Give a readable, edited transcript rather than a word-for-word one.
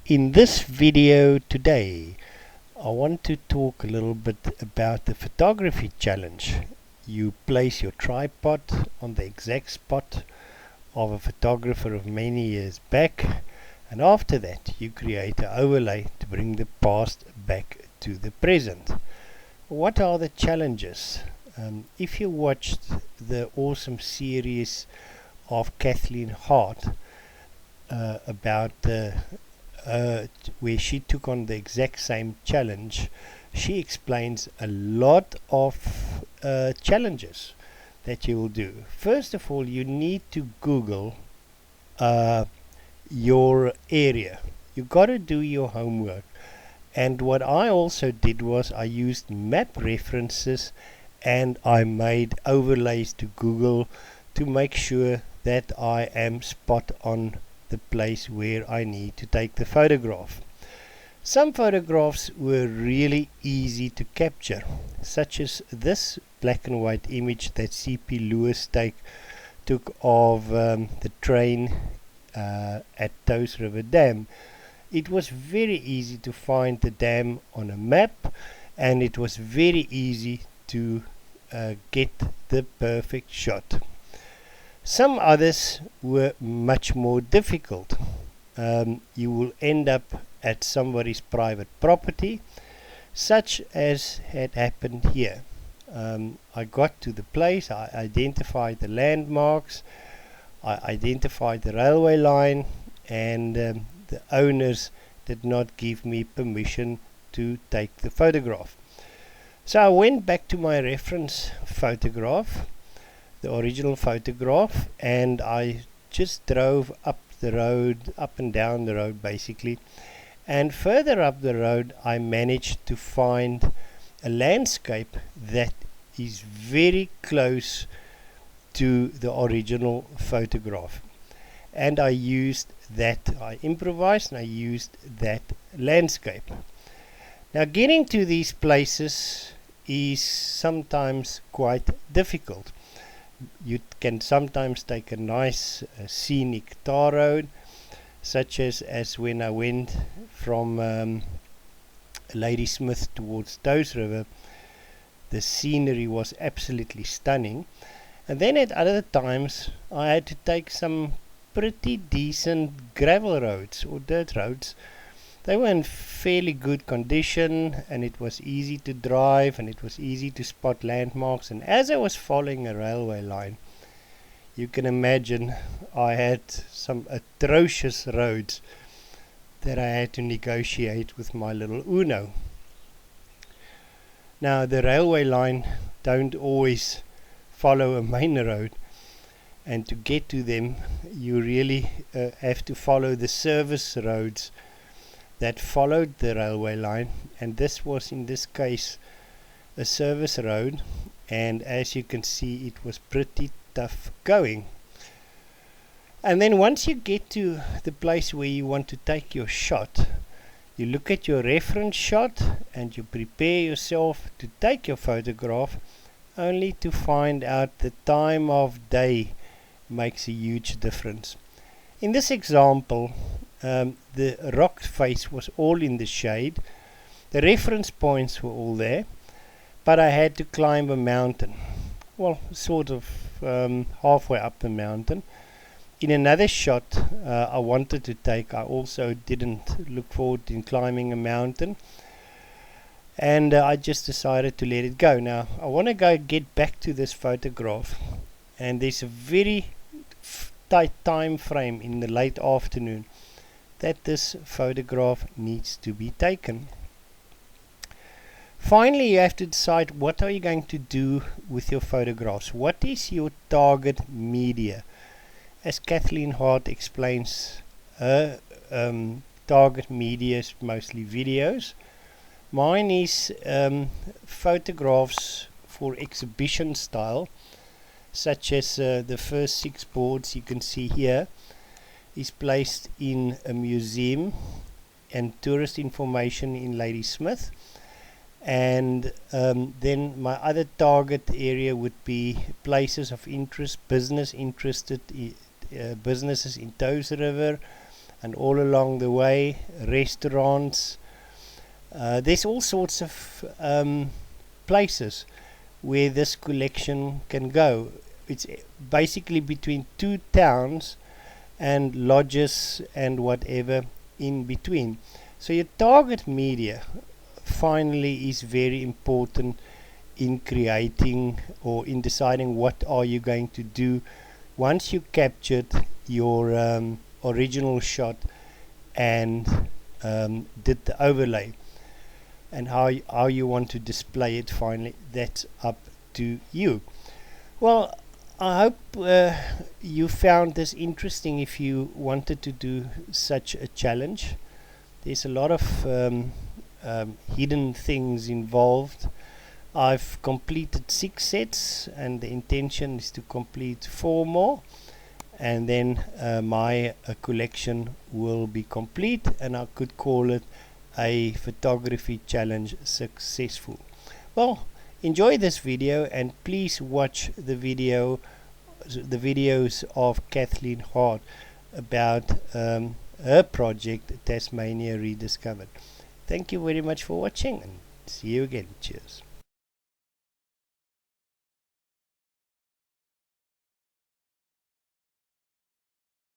In this video today, I want to talk a little bit about the photography challenge. You place your tripod on the exact spot of a photographer of many years back, and after that you create an overlay to bring the past back to the present. What are the challenges? If you watched the awesome series of Kathleen Hart about where she took on the exact same challenge, she explains a lot of challenges that you will do. First of all, you need to Google your area. You got to do your homework. And what I also did was I used map references and I made overlays to Google to make sure that I am spot on the place where I need to take the photograph. Some photographs were really easy to capture, such as this black and white image that C.P. Lewis took of the train at Touws River Dam. It was very easy to find the dam on a map, and it was very easy to get the perfect shot. Some others were much more difficult. You will end up at somebody's private property, such as had happened here. I got to the place, I identified the landmarks, I identified the railway line, and the owners did not give me permission to take the photograph. So I went back to my reference photograph, the original photograph, and I just drove up the road, up and down the road basically, and further up the road I managed to find a landscape that is very close to the original photograph, and I improvised and I used that landscape. Now, getting to these places is sometimes quite difficult. You can sometimes take a nice scenic tar road, such as when I went from Ladysmith towards Touws River. The scenery was absolutely stunning, and then at other times I had to take some pretty decent gravel roads or dirt roads. They were in fairly good condition, and it was easy to drive, and it was easy to spot landmarks. And as I was following a railway line, you can imagine I had some atrocious roads that I had to negotiate with my little Uno. Now, the railway line don't always follow a main road, and to get to them you really have to follow the service roads that followed the railway line, and this was in this case a service road, and as you can see it was pretty tough going. And then once you get to the place where you want to take your shot, you look at your reference shot and you prepare yourself to take your photograph, only to find out the time of day makes a huge difference. In this example, the rock face was all in the shade, the reference points were all there, but I had to climb a mountain, well, sort of halfway up the mountain. In another shot I wanted to take, I also didn't look forward to climbing a mountain, and I just decided to let it go. Now I want to get back to this photograph, and there's a very tight time frame in the late afternoon that this photograph needs to be taken. Finally, you have to decide what are you going to do with your photographs. What is your target media? As Kathleen Hart explains, her target media is mostly videos. Mine is photographs for exhibition style, such as the first 6 boards you can see here is placed in a museum and tourist information in Ladysmith, and then my other target area would be places of interest, businesses in Touws River, and all along the way, restaurants. There's all sorts of places where this collection can go. It's basically between two towns and lodges and whatever in between. So your target media finally is very important in creating or in deciding what are you going to do once you captured your original shot and did the overlay, and how you want to display it finally. That's up to you. Well, I hope you found this interesting if you wanted to do such a challenge. There's a lot of hidden things involved. I've completed 6 sets and the intention is to complete 4 more, and then my collection will be complete, and I could call it a photography challenge successful. Well, enjoy this video and please watch the videos of Kathleen Hart about her project Tasmania Rediscovered. Thank you very much for watching, and see you again. Cheers.